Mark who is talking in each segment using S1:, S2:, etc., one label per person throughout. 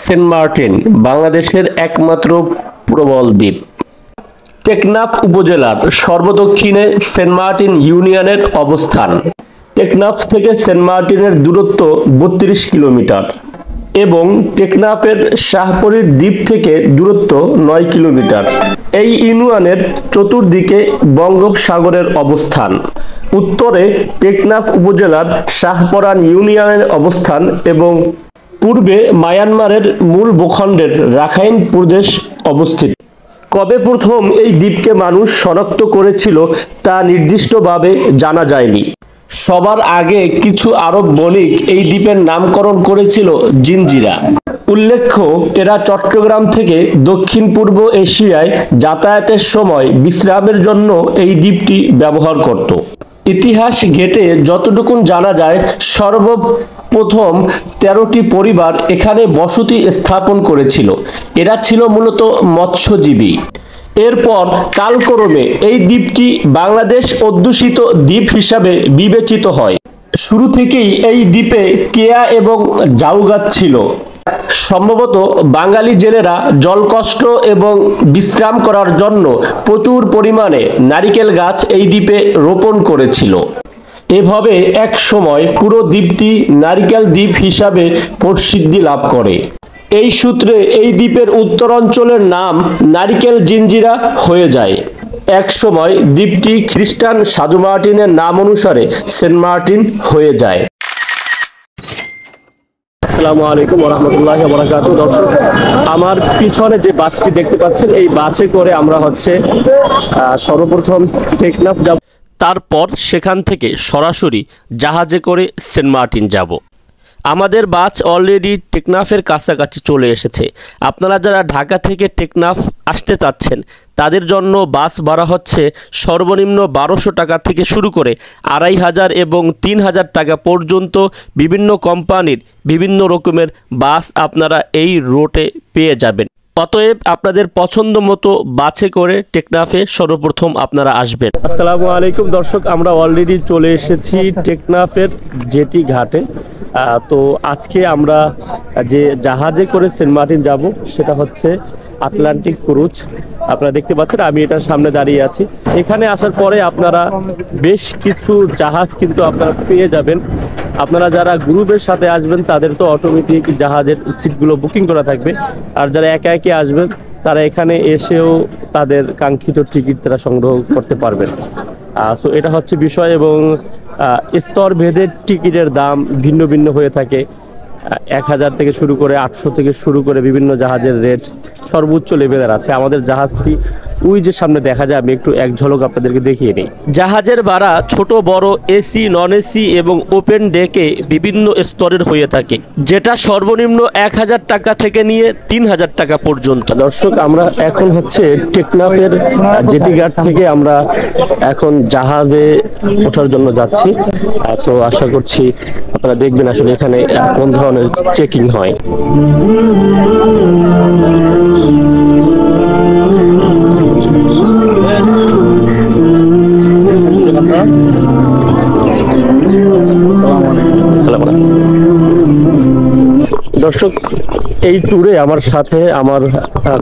S1: Saint Martin বাংলাদেশের একমাত্র প্রবল দ্বীপ। টেকনাফ উপজেলার সর্ব-দক্ষিণে সেন্ট মার্টিন ইউনিয়নের অবস্থান। টেকনাফ থেকে সেন্ট মার্টিনের দূরত্ব ৩২ কিলোমিটার এবং টেকনাফের শাহপরীর দ্বীপ থেকে দূরত্ব ৯ কিলোমিটার। এই ইউনিয়নের চতুর্দিকে বঙ্গোপসাগরের অবস্থান। উত্তরে টেকনাফ উপজেলার শাহপরান ইউনিয়নের অবস্থান এবং পূর্বে মায়ানমারের মূল ভূখণ্ডের রাখাইন প্রদেশ অবস্থিত। কবে প্রথম এই দ্বীপকে মানুষ শনাক্ত করেছিল তা নির্দিষ্টভাবে জানা যায়নি। সবার আগে কিছু আরব বণিক এই দ্বীপের নামকরণ করেছিল জিঞ্জিরা। উল্লেখ্য, এরা চট্টগ্রাম থেকে দক্ষিণ পূর্ব এশিয়ায় যাতায়াতের সময় বিশ্রামের জন্য এই দ্বীপটি ব্যবহার করত। ইতিহাস ঘেঁটে যতটুকু জানা যায়, সর্বপ্রথম ১৩টি পরিবার এখানে বসতি স্থাপন করেছিল। এরা ছিল মূলত মৎস্যজীবী। এরপর কালক্রমে এই দ্বীপটি বাংলাদেশ অধ্যুষিত দ্বীপ হিসাবে বিবেচিত হয়। শুরু থেকেই এই দ্বীপে কেয়া এবং ঝাউ গাছ ছিল। সম্ভবত বাঙালি জেলেরা জলকষ্ট এবং বিশ্রাম করার জন্য প্রচুর পরিমাণে নারিকেল গাছ এই দ্বীপে রোপণ করেছিল। এভাবে এক সময় পুরো দ্বীপটি নারিকেল দ্বীপ হিসাবে প্রসিদ্ধি লাভ করে। এই সূত্রে এই দ্বীপের উত্তরাঞ্চলের নাম নারিকেল জিঞ্জিরা হয়ে যায়। এক সময় দ্বীপটি খ্রিস্টান সাধু মার্টিনের নাম অনুসারে সেন্ট মার্টিন হয়ে যায়। আসসালামু আলাইকুম ওয়া রাহমাতুল্লাহি ওয়া বারাকাতুহু। দর্শক, আমার পিছনে যে বাসটি দেখতে পাচ্ছেন, এই বাসে করে আমরা সর্বপ্রথম টেকনাফ যাব, তারপর সেখান থেকে সরাসরি জাহাজে করে সেন্ট মার্টিন যাব। আমাদের বাস অলরেডি টেকনাফের কাছাকাছি চলে এসেছে। আপনারা যারা ঢাকা থেকে টেকনাফ আসতে চাচ্ছেন, তাদের জন্য বাস ভাড়া হচ্ছে সর্বনিম্ন ১২০০ টাকা থেকে শুরু করে ২৫০০ এবং ৩০০০ টাকা পর্যন্ত। বিভিন্ন কোম্পানির বিভিন্ন রকমের বাস আপনারা এই রুটে পেয়ে যাবেন। অতএব আপনাদের পছন্দ মতো বাসে করে টেকনাফে সর্বপ্রথম আপনারা আসবেন। আসসালামু আলাইকুম দর্শক, আমরা অলরেডি চলে এসেছি টেকনাফের জেটি ঘাটে। তো আজকে আমরা যে জাহাজে করে সেন্ট মার্টিন যাব সেটা হচ্ছে আটলান্টিক ক্রুজ। আপনারা দেখতে পাচ্ছেন, আমি এটার সামনে দাঁড়িয়ে আছি। এখানে আসার পরে আপনারা বেশ কিছু জাহাজ কিন্তু আপনারা পেয়ে যাবেন। আপনারা যারা গ্রুপের সাথে আসবেন তাদের তো অটোমেটিক জাহাজের সিটগুলো বুকিং করা থাকবে, আর যারা একা একা আসবেন তারা এখানে এসেও তাদের কাঙ্ক্ষিত টিকিট তারা সংগ্রহ করতে পারবেন। সো এটা হচ্ছে বিষয়। এবং স্তর ভেদের টিকিটের দাম ভিন্ন ভিন্ন হয়ে থাকে। ১০০০ থেকে শুরু করে ৮০০ থেকে শুরু করে বিভিন্ন জাহাজের রেট সর্বোচ্চ লেভেলের আছে। আমাদের জাহাজটি ওই যে সামনে দেখা যায়, আমি একটু এক ঝলক আপনাদেরকে দেখিয়ে নিই। জাহাজের ভাড়া ছোট বড়, এসি, নন এসি এবং ওপেন ডেকে বিভিন্ন স্তরের হয়ে থাকে, যেটা সর্বনিম্ন ১০০০ টাকা থেকে নিয়ে ৩০০০ টাকা পর্যন্ত। দর্শক, আমরা এখন টেকনাফের জেটি ঘাট থেকে আমরা এখন জাহাজে ওঠার জন্য যাচ্ছি। তো আশা করছি আপনারা দেখবেন আসলে এখানে কোন ধরনের চেকিং হয়। দর্শক, এই ট্যুরে আমার সাথে আমার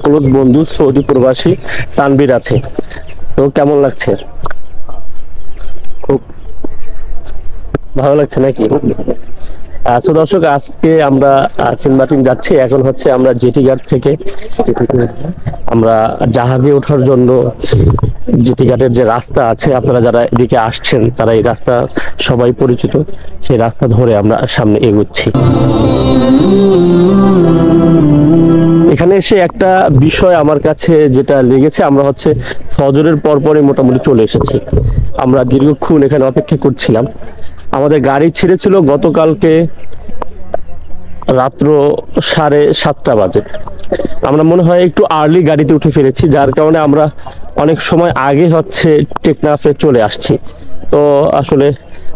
S1: ক্লোজ বন্ধু সৌদি প্রবাসী তানভীর আছে। তো কেমন লাগছে? খুব ভালো লাগছে নাকি? তো দর্শক, আজকে আমরা সেন্ট মার্টিন যাচ্ছি। এখন আমরা জেটি ঘাট থেকে আমরা জাহাজে ওঠার জন্য জেটি ঘাটের যে রাস্তা আছে, আপনারা যারা এদিকে আসছেন তারা এই রাস্তা সবাই পরিচিত, সেই রাস্তা ধরে আমরা সামনে এগোচ্ছি। এখানে এসে একটা বিষয় আমার কাছে যেটা লেগেছে, আমরা ফজরের পরপরই মোটামুটি চলে এসেছি। আমরা দীর্ঘক্ষণ এখানে অপেক্ষা করছিলাম। আমাদের গাড়ি ছেড়েছিল গতকালকে রাত্র 7:30 বাজে। আমরা মনে হয় একটু আর্লি গাড়িতে উঠে ফেলেছি, যার কারণে আমরা অনেক সময় আগে টেকনাফে চলে আসছি। তো আসলে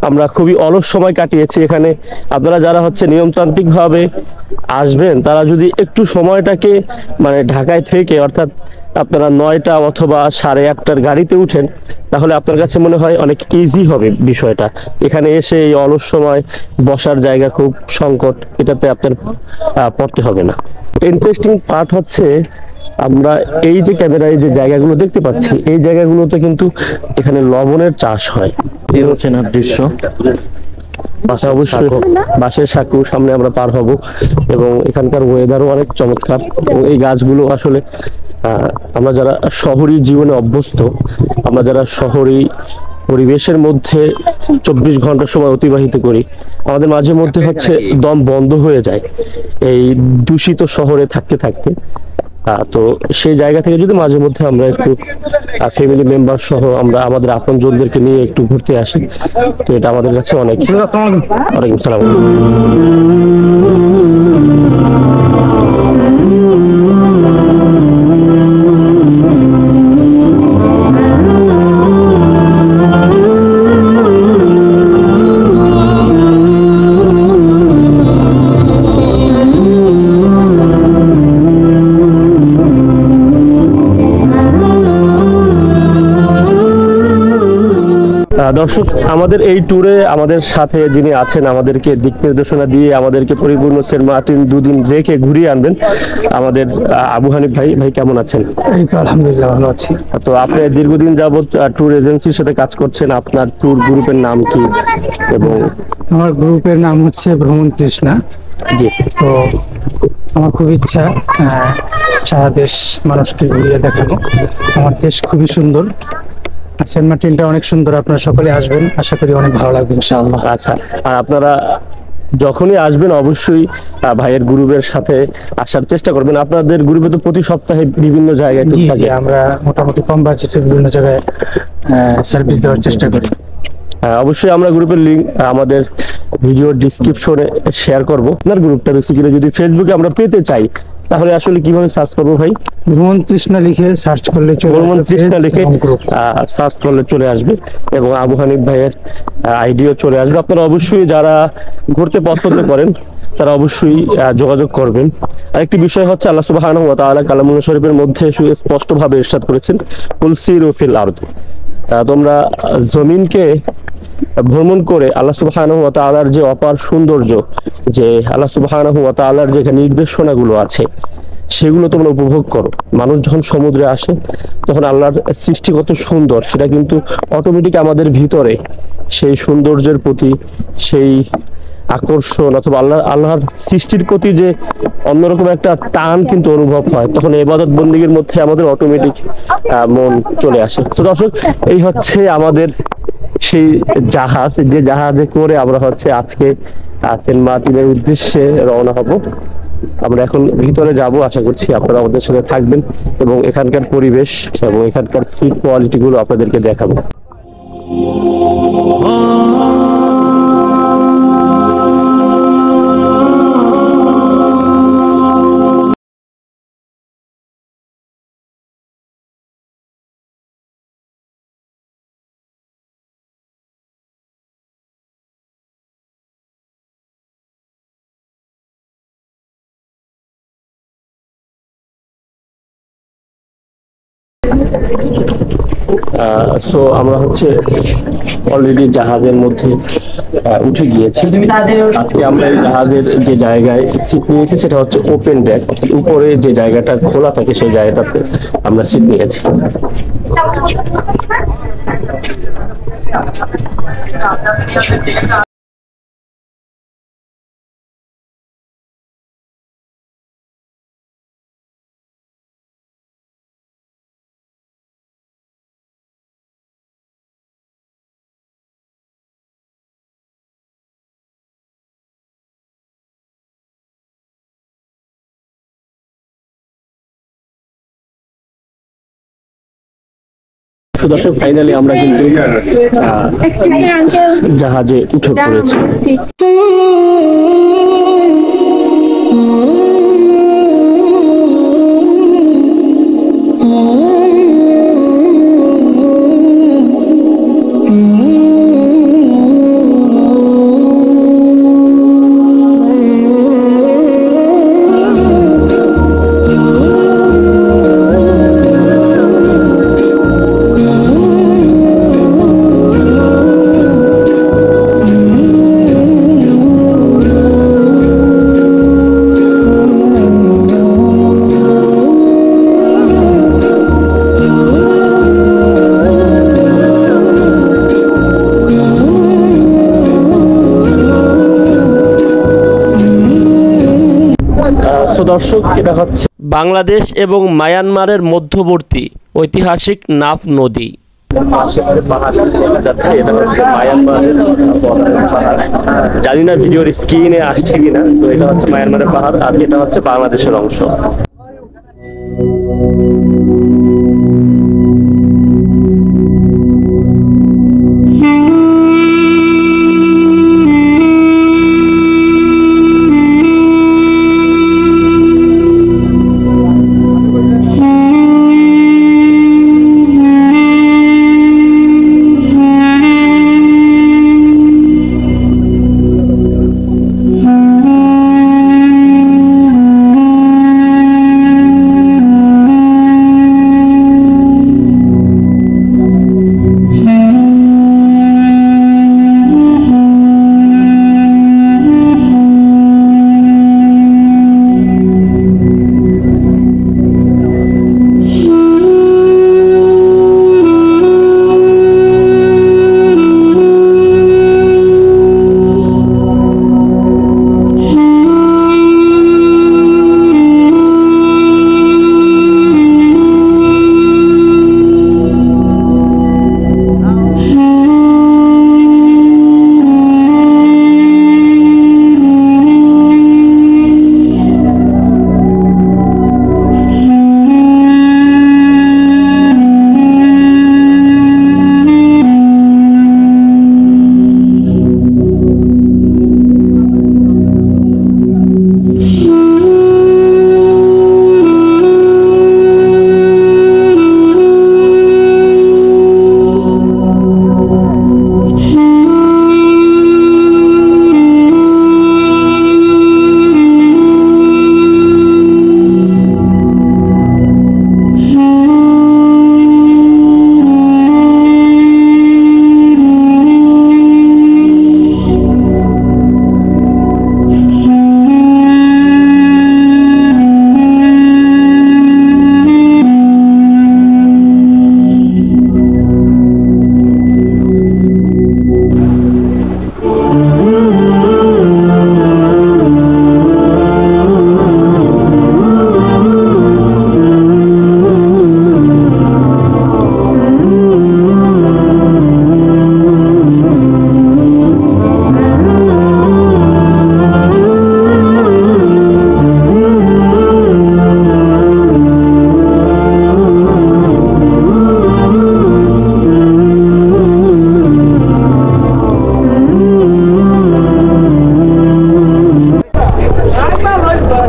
S1: আমরা খুবই অলস সময় কাটিয়েছি এখানে। আপনারা যারা নিয়মতান্ত্রিকভাবে আসবেন, তারা যদি একটু সময়টাকে ঢাকায় থেকে, অর্থাৎ আপনারা 9টা অথবা 8:30টার গাড়িতে উঠেন, তাহলে আপনার কাছে মনে হয় অনেক ইজি হবে বিষয়টা। এখানে এসে এই অলস সময় বসার জায়গা খুব সংকট, এটাতে আপনার পড়তে হবে না। ইন্টারেস্টিং পার্ট হচ্ছে আমরা এই যে ক্যামেরায় যে জায়গাগুলো দেখতে পাচ্ছি, এই জায়গাগুলোতে কিন্তু এখানে লবণের চাষ হয়।
S2: এই হচ্ছে না দৃশ্য,
S1: বাসা অবশ্যই বাঁশের সাঁকো সামনে আমরা পার হব, এবং এখানকার ওয়েদারও অনেক চমৎকার। এবং এই গাছগুলো আসলে আমরা যারা শহরী জীবনে অভ্যস্ত, আমরা যারা শহরী পরিবেশের মধ্যে 24 ঘন্টা সময় অতিবাহিত করি, আমাদের মাঝে মধ্যে হচ্ছে দম বন্ধ হয়ে যায় এই দূষিত শহরে থাকতে থাকতে। তো সেই জায়গা থেকে যদি মাঝে মধ্যে আমরা একটু ফ্যামিলি মেম্বার সহ আমরা আমাদের আপনজনদেরকে নিয়ে একটু ঘুরতে আসি, তো এটা আমাদের কাছে অনেক। ওয়ালাইকুম সালাম। দর্শক, আমাদের এই ট্যুরে আমাদের সাথে যিনি আছেন, আমাদেরকে দিক নির্দেশনা দিয়ে আমাদেরকে পরিপূর্ণ সেন্ট মার্টিন 2 দিন রেখে ঘুরিয়ে আনবেন, আমাদের আবু হানিফ ভাই। ভাই কেমন আছেন?
S3: এই তো আলহামদুলিল্লাহ ভালো আছি।
S1: তো আপনি দীর্ঘদিন যাবত ট্যুর এজেন্সির সাথে কাজ করছেন, আপনার ট্যুর গ্রুপের নাম কি? এবং
S3: আমার গ্রুপের নাম হচ্ছে ভ্রমণ তৃষ্ণা।
S1: জি,
S3: তো আমার খুব ইচ্ছা সারা দেশ মানুষকে ঘুরিয়ে দেখানো। আমার দেশ খুবই সুন্দর, আর সেন্ট মার্টিনটা অনেক সুন্দর। আপনারা সকলে আসবেন, আশা করি অনেক ভালো লাগবে ইনশাআল্লাহ।
S1: আচ্ছা। আর আপনারা যখনই আসবেন অবশ্যই ভাইয়ের গ্রুপের সাথে আসার চেষ্টা করবেন। আপনাদের গ্রুপে তো প্রতি সপ্তাহে বিভিন্ন জায়গায়
S3: জি
S1: ট্যুর
S3: জি,
S1: থাকে।
S3: আমরা মোটামুটি কম বাজেটে বিভিন্ন জায়গায় সার্ভিস দেওয়ার চেষ্টা করি।
S1: অবশ্যই আমরা গ্রুপের লিংক আমাদের ভিডিও ডিসক্রিপশনে শেয়ার করব। আপনার গ্রুপটা বেসিক্যালি যদি ফেসবুকে আমরা পেতে চাই, তাহলে আসলে কিভাবে সার্চ করবো ভাই?
S3: ভ্রমণ তৃষ্ণা লিখে সার্চ করলে
S1: ভ্রমণ তৃষ্ণা লিখে সার্চ করলে চলে আসবে, এবং আবু হানিফ ভাইয়ের আইডিও চলে আসবে। আপনারা অবশ্যই যারা ঘুরতে পছন্দ করেন তারা অবশ্যই যোগাযোগ করবেন। আরেকটি বিষয় হচ্ছে, আল্লাহ সুবহানাহু ওয়া তাআলা কালামুল শরীফের মধ্যে স্পষ্টভাবে ইরশাদ করেছেন, কুল সিরু ফিল আরদ। তোমরা জমিনকে ভ্রমণ করে আল্লাহ সুবহানাহু ওয়া তাআলার যে অপার সৌন্দর্য, যে আল্লাহ সুবহানাহু ওয়া তাআলার যে নির্দেশনাগুলো আছে, সেগুলো তোমরা উপভোগ করো। মানুষ যখন সমুদ্রে আসে, তখন আল্লাহর সৃষ্টি কত সুন্দর, সেটা কিন্তু অটোমেটিক আমাদের ভিতরে সেই সৌন্দর্যের প্রতি সেই আকর্ষণ অথবা আল্লাহর সৃষ্টির প্রতি যে অন্যরকম একটা টান কিন্তু অনুভব হয়, তখন ইবাদত বন্দেগীর মধ্যে আমাদের অটোমেটিক মন চলে আসে। তো দর্শক, এই হচ্ছে আমাদের সেই জাহাজ, যে জাহাজে করে আমরা হচ্ছে আজকে সেন্ট মার্টিনের উদ্দেশ্যে রওনা হব। আমরা এখন ভিতরে যাব, আশা করছি আপনারা আমাদের সাথে থাকবেন এবং এখানকার পরিবেশ এবং এখানকার সিট কোয়ালিটি গুলো আপনাদেরকে দেখাবো। সো আমরা হচ্ছে অলরেডি জাহাজের মধ্যে উঠে গিয়েছি। আজকে আমরা এই জাহাজের যে জায়গায় সিট নিয়েছি সেটা হচ্ছে ওপেন ডেক, উপরে যে জায়গাটা খোলা থাকে সেই জায়গাটাতে আমরা সিট নিয়েছি। দর্শক, ফাইনালি আমরা কিন্তু জাহাজে উঠে পড়েছি। সো দর্শক, এটা হচ্ছে বাংলাদেশ এবং মায়ানমারের মধ্যবর্তী ঐতিহাসিক নাফ নদী। জানি না ভিডিওর স্ক্রিনে আসছে কিনা, তো এটা হচ্ছে মায়ানমারের পাহাড় আর এটা হচ্ছে বাংলাদেশের অংশ।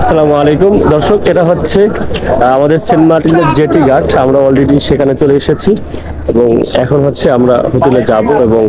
S1: আসসালামু আলাইকুম দর্শক, এটা হচ্ছে আমাদের সেন্ট মার্টিনের জেটি ঘাট। আমরা অলরেডি সেখানে চলে এসেছি এবং এখন হচ্ছে আমরা হোটেলে যাব এবং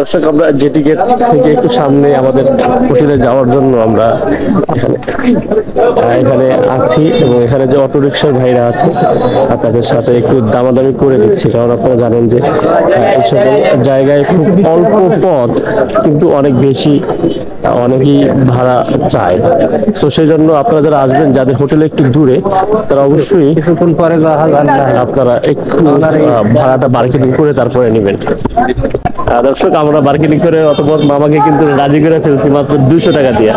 S1: দর্শক, আমরা জেটি গেট থেকে একটু সামনে আমাদের হোটেলে যাওয়ার জন্য আমরা এখানে আছি এবং এখানে যে অটো রিক্সার ভাইরা আছে তাদের সাথে একটু দামাদামি করে দিচ্ছি, কারণ আপনারা জানেন যে এই সকল জায়গায় খুব অল্প পথ কিন্তু অনেক বেশি অনেকেই ভাড়া চায়। তো সেই জন্য আপনারা যারা আসবেন, যাদের হোটেলে একটু দূরে, তারা অবশ্যই কিছুক্ষণ পরে আপনারা একটু ভাড়াটা বার্গেনিং করে তারপরে নেবেন। দর্শক, আমরা বার্গেনিং করে অতপর মামাকে কিন্তু রাজি করে ফেলছি মাত্র 200 টাকা দিয়ে।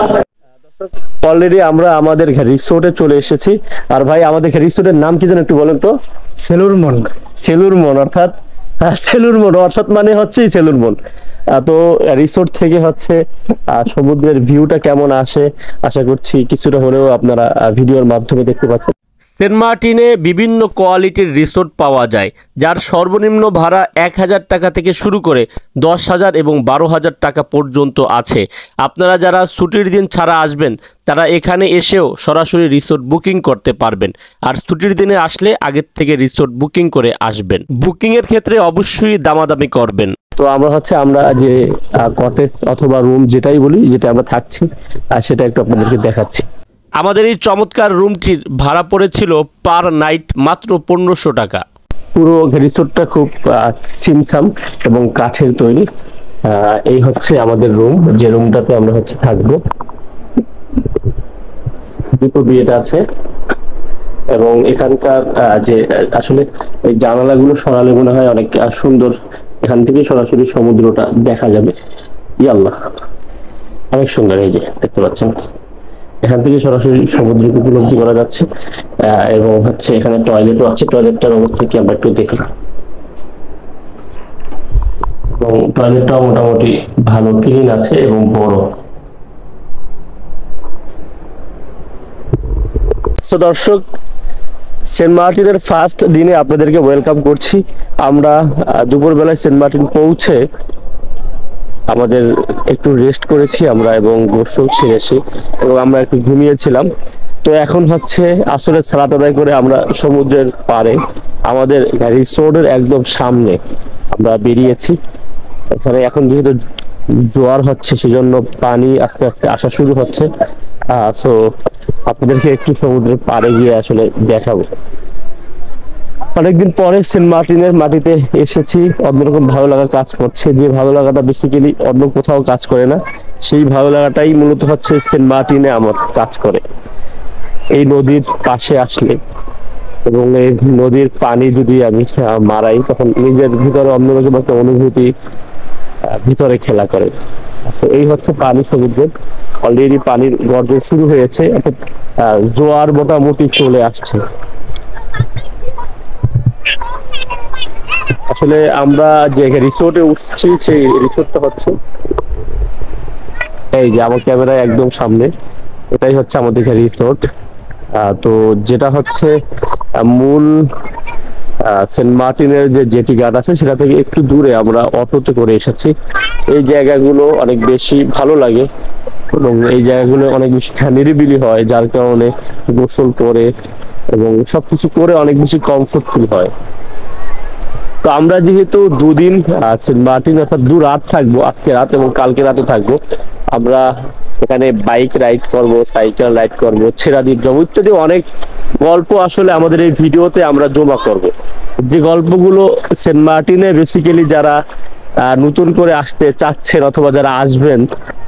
S1: অলরেডি আমরা আমাদের রিসোর্টে চলে এসেছি। আর ভাই, আমাদের রিসোর্টের নাম কি যেন একটু বলেন তো?
S3: সেলুর মন।
S1: সেলুর মন অর্থাৎ সেলুর মন অর্থাৎ মানে হচ্ছে সেলুর মন। তো রিসোর্ট থেকে হচ্ছে সমুদ্রের ভিউটা কেমন আসে আশা করছি কিছুটা হলেও আপনারা ভিডিওর মাধ্যমে দেখতে পাচ্ছেন। সেন্ট মার্টিনে বিভিন্ন কোয়ালিটির রিসোর্ট পাওয়া যায়, যার সর্বনিম্ন ভাড়া 1000 টাকা থেকে শুরু করে 10,000 এবং 12,000 টাকা পর্যন্ত আছে। আপনারা যারা ছুটির দিন ছাড়া আসবেন তারা এখানে এসেও সরাসরি রিসোর্ট বুকিং করতে পারবেন। আর ছুটির দিনে আসলে আগের থেকে রিসোর্ট বুকিং করে আসবেন। বুকিংয়ের ক্ষেত্রে অবশ্যই দামাদামি করবেন। তো আমরা যে কটেজ অথবা রুম যেটাই বলি, যেটা আমরা থাকছি সেটা একটু আপনাদেরকে দেখাচ্ছি। আমাদের এই চমৎকার রুমটির ভাড়া পড়েছিল পার নাইট মাত্র 1500 টাকা। পুরো রিসোর্টটা খুব সিমসাম এবং কাঠের তৈরি। এই হচ্ছে আমাদের রুম, যে রুমটাতে আমরা থাকবো। দুটো বেড আছে এবং এখানকার যে আসলে এই জানালাগুলো সরালে মনে হয় অনেক সুন্দর। এখান থেকে সরাসরি সমুদ্রটা দেখা যাবে। ইয়াল্লাহ, অনেক সুন্দর। এই যে দেখতে পাচ্ছেন, এখান থেকে সরাসরি সমুদ্রকে উপলব্ধি করা যাচ্ছে। এবং এখানে টয়লেটও আছে। টয়লেটটার অবস্থা কি আমরা একটু দেখি। এবং টয়লেটটাও মোটামুটি ভালো ক্লিন আছে এবং বড়। তো দর্শক, সেন্ট মার্টিনের ফার্স্ট দিনে আপনাদেরকে ওয়েলকাম করছি। আমরা দুপুরবেলায় সেন্ট মার্টিন পৌঁছে আমাদের একটু রেস্ট করেছি আমরা এবং গোসল সেরেছি এবং আমরা একটু ঘুমিয়েছিলাম। তো এখন আসলে সালাত আদায় করে আমরা সমুদ্রের পাড়ে আমাদের রিসোর্টের একদম সামনে আমরা বেরিয়েছি। এখানে এখন যেহেতু জোয়ার হচ্ছে সেজন্য পানি আস্তে আস্তে আসা শুরু হচ্ছে। তো আপনাদেরকে একটু সমুদ্রের পাড়ে গিয়ে আসলে দেখাবো। অনেকদিন পরে সেন্ট মার্টিনের মাটিতে এসেছি, অন্যরকম ভালো লাগা কাজ করছে। যে ভালো লাগাটা বেসিক্যালি অন্য কোথাও কাজ করে না, সেই ভালো লাগাটাই মূলত সেন্ট মার্টিনে আমার কাজ করে। এই নদীর পাশে আসলে এবং এই নদীর পানি যদি আমি মারাই, তখন নিজের ভিতরে অন্যরকম একটা অনুভূতি ভিতরে খেলা করে। এই পানি সমুদ্রের। অলরেডি পানির গর্জন শুরু হয়েছে, অর্থাৎ জোয়ার মোটামুটি চলে আসছে। আসলে আমরা যে রিসোর্টে উঠছি সেই রিসোর্টটা এই যে আমার ক্যামেরা একদম সামনে, এটাই আমাদের রিসোর্ট। তো যেটা মূল সেন্ট মার্টিনের যে জেটি ঘাট আছে সেটা থেকে একটু দূরে আমরা অটোতে করে এসেছি। এই জায়গাগুলো অনেক বেশি ভালো লাগে এবং এই জায়গাগুলো অনেক বেশি নিরিবিলি হয়, যার কারণে গোসল করে এবং সবকিছু করে অনেক বেশি কমফোর্ট ফিল হয়। তো আমরা যেহেতু দুদিন সেন্ট মার্টিন অর্থাৎ 2 রাত থাকবো, আজকে রাত এবং কালকে রাতে থাকবো, আমরা এখানে বাইক রাইড করব, সাইকেল রাইড করব, ছেড়া দ্বীপ যাবো ইত্যাদি অনেক গল্প আসলে আমাদের এই ভিডিওতে আমরা জমা করব। যে গল্পগুলো সেন্ট মার্টিনে বেসিক্যালি যারা নতুন করে আসতে চাচ্ছেন অথবা যারা আসবেন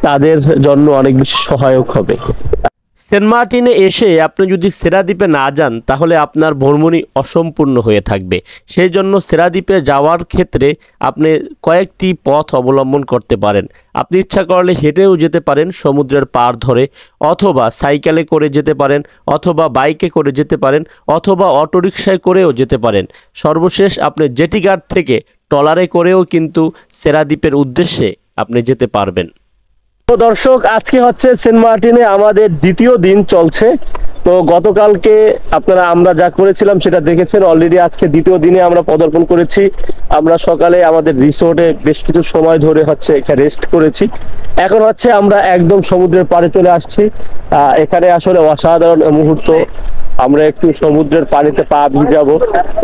S1: তাদের জন্য অনেক বেশি সহায়ক হবে। সেন্ট মার্টিনে এসে আপনি যদি সেরা দ্বীপে না যান তাহলে আপনার ভ্রমণই অসম্পূর্ণ হয়ে থাকবে। সেই জন্য সেরা দ্বীপে যাওয়ার ক্ষেত্রে আপনি কয়েকটি পথ অবলম্বন করতে পারেন। আপনি ইচ্ছা করলে হেঁটেও যেতে পারেন সমুদ্রের পাড় ধরে, অথবা সাইকেলে করে যেতে পারেন, অথবা বাইকে করে যেতে পারেন, অথবা অটোরিকশায় করেও যেতে পারেন। সর্বশেষ আপনি জেটি ঘাট থেকে ট্রলারে করেও কিন্তু সেরা দ্বীপের উদ্দেশ্যে আপনি যেতে পারবেন। তো দর্শক, আজকে সেন্ট মার্টিনে আমাদের দ্বিতীয় দিন চলছে। তো গতকালকে আমরা যা করেছিলাম সেটা দেখেছেন অলরেডি। আজকে দ্বিতীয় দিনে আমরা পদার্পণ করেছি। আমরা সকালে আমাদের রিসোর্টে বেশ কিছু সময় ধরে এখানে রেস্ট করেছি। এখন আমরা একদম সমুদ্রের পাড়ে চলে আসছি। এখানে আসলে অসাধারণ মুহূর্ত। আমরা একটু সমুদ্রের পানিতে পা ভিজাবো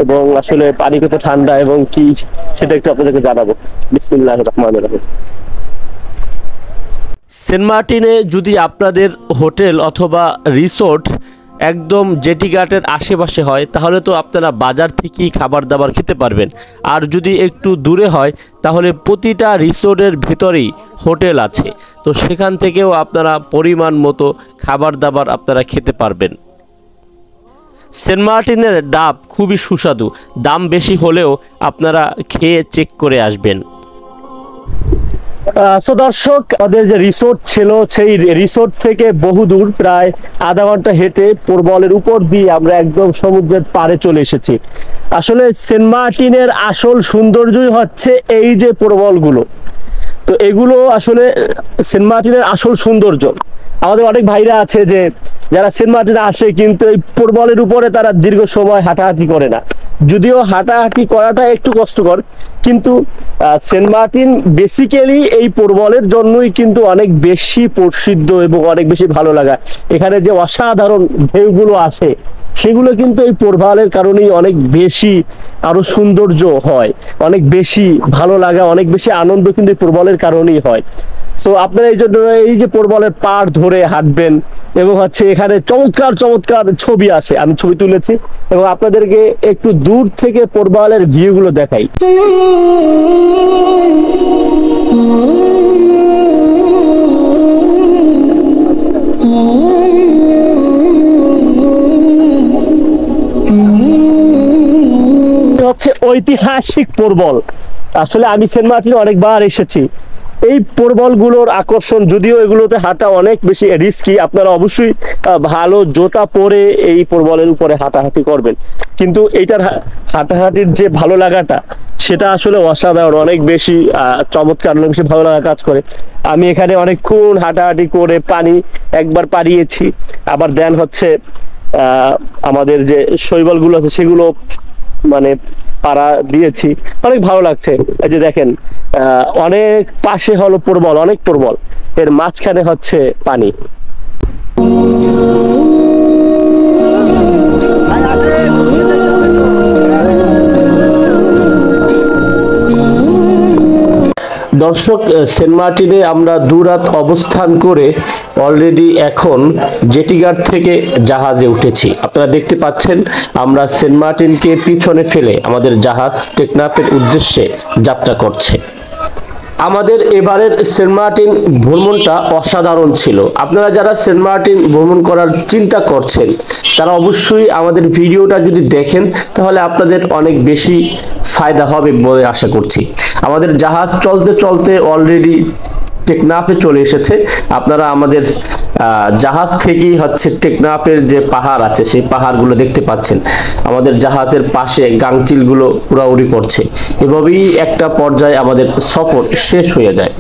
S1: এবং আসলে পানি কত ঠান্ডা এবং কি সেটা একটু আপনাদেরকে জানাবো। বিসমিল্লাহির রহমানির রহিম। সেন্ট মার্টিনে যদি আপনাদের হোটেল অথবা রিসোর্ট একদম জেটি ঘাটের আশেপাশে হয় তাহলে তো আপনারা বাজার থেকেই খাবার দাবার খেতে পারবেন। আর যদি একটু দূরে হয় তাহলে প্রতিটা রিসোর্টের ভিতরেই হোটেল আছে, তো সেখান থেকেও আপনারা পরিমাণ মতো খাবার দাবার আপনারা খেতে পারবেন। সেন্ট মার্টিনের ডাব খুবই সুস্বাদু, দাম বেশি হলেও আপনারা খেয়ে চেক করে আসবেন। দর্শক, আমাদের যে রিসোর্ট ছিল সেই রিসোর্ট থেকে বহুদূর, প্রায় আধা ঘন্টা হেঁটে প্রবলের উপর দিয়ে আমরা একদম সমুদ্রের পাড়ে চলে এসেছি। আসলে সেন্ট মার্টিনের আসল সৌন্দর্যই এই যে প্রবলগুলো। তো এগুলো আসলে সেন্ট মার্টিনের আসল সৌন্দর্য। আমাদের অনেক ভাইরা আছে যে যারা সেন্ট মার্টিনে আসে কিন্তু এই প্রবলের উপরে তারা দীর্ঘ সময় হাঁটাহাঁটি করে না, যদিও হাঁটাহাঁটি করাটা একটু কষ্টকর, কিন্তু সেন্ট মার্টিন বেসিক্যালি এই প্রবলের জন্যই কিন্তু অনেক বেশি প্রসিদ্ধ এবং অনেক বেশি ভালো লাগা। এখানে যে অসাধারণ ঢেউগুলো আসে সেগুলো কিন্তু এই প্রবালের কারণেই অনেক বেশি আরো সৌন্দর্য হয়, অনেক বেশি ভালো লাগা, অনেক বেশি আনন্দ কিন্তু এই প্রবালের কারণেই হয়। সো আপনারা এই জন্য এই যে প্রবালের পাড় ধরে হাঁটবেন এবং হচ্ছে এখানে চমৎকার চমৎকার ছবি আসে, আমি ছবি তুলেছি এবং আপনাদেরকে একটু দূর থেকে প্রবালের ভিউ গুলো দেখাই। হচ্ছে ঐতিহাসিক প্রবল। আসলে আমি সেন্ট মার্টিনে অনেকবার এসেছি। এই প্রবলগুলোর আকর্ষণ, যদিও এগুলোতে হাঁটা অনেক বেশি রিস্কি, আপনারা অবশ্যই ভালো জুতা পরে এই প্রবলের উপরে হাঁটাহাঁটি করবেন, কিন্তু এইটার হাঁটাহাঁটির যে ভালো লাগাটা সেটা আসলে অসাধারণ, অনেক বেশি চমৎকার, অনেক বেশি ভালো লাগা কাজ করে। আমি এখানে অনেকক্ষণ হাঁটাহাঁটি করে পানি একবার পাড়িয়েছি, আবার দেন হচ্ছে আমাদের যে শৈবালগুলো আছে সেগুলো মানে পাড়া দিয়েছি, অনেক ভালো লাগছে। এই যে দেখেন অনেক পাশে হলো প্রবল, অনেক প্রবল, এর মাঝখানে হচ্ছে পানি। দর্শক, সেন্ট মার্টিনে আমরা দুরাত অবস্থান করে অলরেডি এখন জেটিঘাট থেকে জাহাজে উঠেছি। আপনারা দেখতে পাচ্ছেন আমরা সেন্ট মার্টিনকে পিছনে ফেলে আমাদের জাহাজ টেকনাফের উদ্দেশ্যে যাত্রা করছে। আমাদের এবারের সেন্ট মার্টিন ভ্রমণটা অসাধারণ ছিল। আপনারা যারা সেন্ট মার্টিন ভ্রমণ করার চিন্তা করছেন তারা অবশ্যই আমাদের ভিডিওটা যদি দেখেন তাহলে আপনাদের অনেক বেশি ফায়দা হবে বলে আশা করছি। আমাদের জাহাজ চলতে চলতে অলরেডি টেকনাফে চলে এসেছে। আপনারা আমাদের জাহাজ থেকেই হচ্ছে টেকনাফের যে পাহাড় আছে সেই পাহাড়গুলো দেখতে পাচ্ছেন। আমাদের জাহাজের পাশে গাংচিলগুলো উড়াউড়ি করছে। এভাবেই একটা পর্যায়ে আমাদের সফর শেষ হয়ে যায়।